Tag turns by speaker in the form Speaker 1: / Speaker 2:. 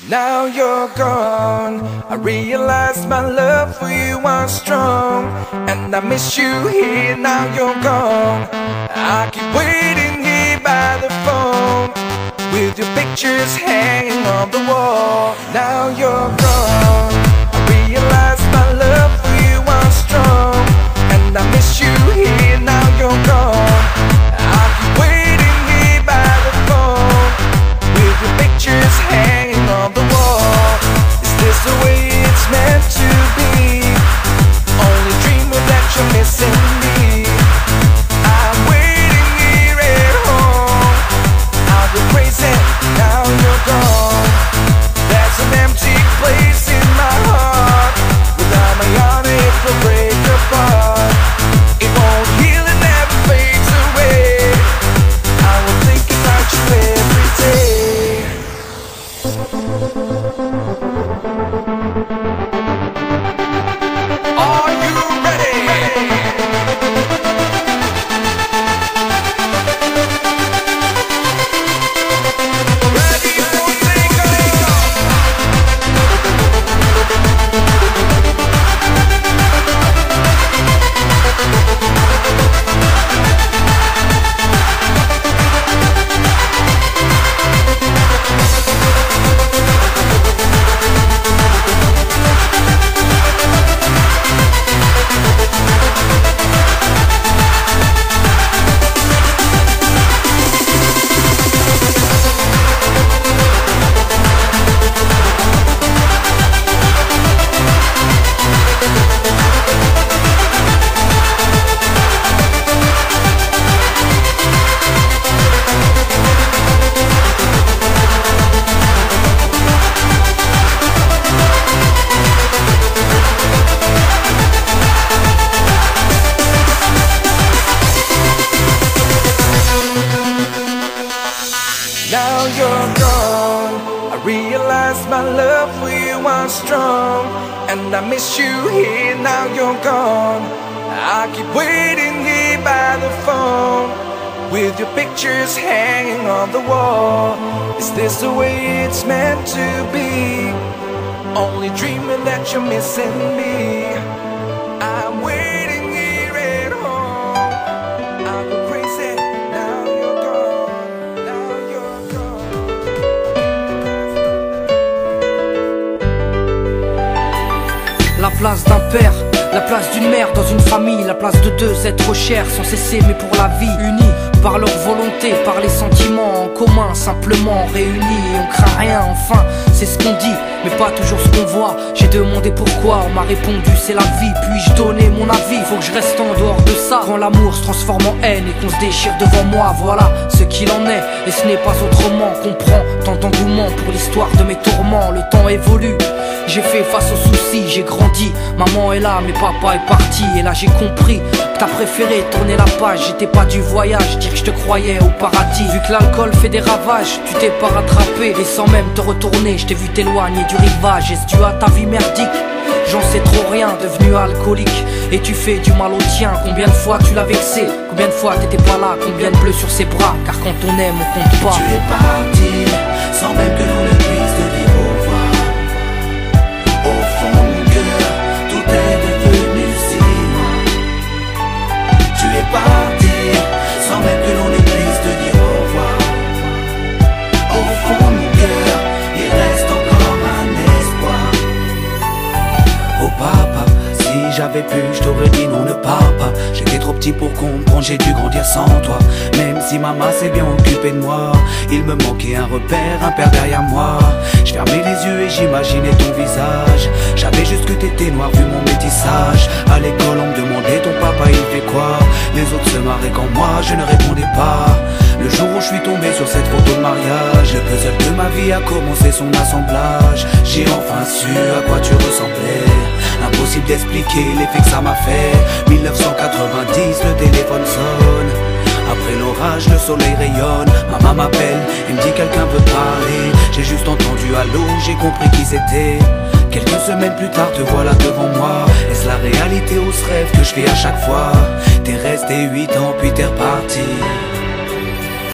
Speaker 1: Now you're gone, I realize my love for you was strong, and I miss you here, now you're gone. I keep waiting here by the phone, with your pictures hanging on the wall. Now you're gone, I realize my love for you was strong, and I miss you here, now you're gone. I keep waiting here by the phone, with your pictures hanging on the wall. Is this the way it's meant to be? Only dreaming that you're missing me. I'm waiting here at home, I'll go crazy, now you're gone. There's an empty place in my heart, without my honor it will break apart. It won't heal, it never fades away. I will think about you every day. Are you ready? Ready for takeoff? Now you're gone, I realize my love for you was strong, and I miss you here, now you're gone. I keep waiting here by the phone, with your pictures hanging on the wall. Is this the way it's meant to be? Only dreaming that you're missing me. I'm waiting here at home, I'll go crazy, now you're gone, now you're gone.
Speaker 2: La place d'un père, la place d'une mère dans une famille, la place de deux êtres chers sans cesser mais pour la vie, unis par leur volonté, par les sentiments en commun, simplement réunis et on craint rien, enfin c'est ce qu'on dit mais pas toujours ce qu'on voit. J'ai demandé pourquoi, on m'a répondu c'est la vie, puis-je donner mon avis? Faut que je reste en dehors de ça, quand l'amour se transforme en haine et qu'on se déchire devant moi, voilà ce qu'il en est et ce n'est pas autrement. Comprends tant d'engouement pour l'histoire de mes tourments, le temps évolue. J'ai fait face aux soucis, j'ai grandi, maman est là mais papa est parti. Et là j'ai compris que t'as préféré tourner la page. J'étais pas du voyage, dire que je te croyais au paradis. Vu que l'alcool fait des ravages, tu t'es pas rattrapé. Et sans même te retourner, je t'ai vu t'éloigner du rivage. Est-ce dû à ta vie merdique? J'en sais trop rien, devenu alcoolique. Et tu fais du mal au tien, combien de fois tu l'as vexé? Combien de fois t'étais pas là, combien de bleus sur ses bras? Car quand on aime, on compte pas.
Speaker 3: Tu es parti, sans même que l'on ne puisse te dire au revoir. Au fond de mon cœur, tout est devenu si loin. Tu es parti, sans même que l'on ne puisse te dire au revoir. Au fond de mon cœur, il reste encore un espoir. Oh papa, si j'avais pu, je t'aurais dit non, ne pars pas. J'étais trop petit pour comprendre, j'ai dû grandir sans toi. Même si maman s'est bien occupée de moi, il me manquait un repère, un père derrière moi. Je fermais les yeux et j'imaginais ton visage. J'avais juste que t'étais noir vu mon métissage. À l'école on me demandait ton papa il fait quoi. Les autres se marraient quand moi je ne répondais pas. Le jour où je suis tombé sur cette photo de mariage, le puzzle de ma vie a commencé son assemblage. J'ai enfin su à quoi tu ressemblais. Impossible d'expliquer l'effet que ça m'a fait. 1990, le téléphone sonne. Après l'orage, le soleil rayonne. Maman m'appelle, elle me dit quelqu'un veut parler. J'ai juste entendu allô, j'ai compris qui c'était. Quelques semaines plus tard, te voilà devant moi. Est-ce la réalité ou ce rêve que je fais à chaque fois? T'es resté 8 ans puis t'es reparti.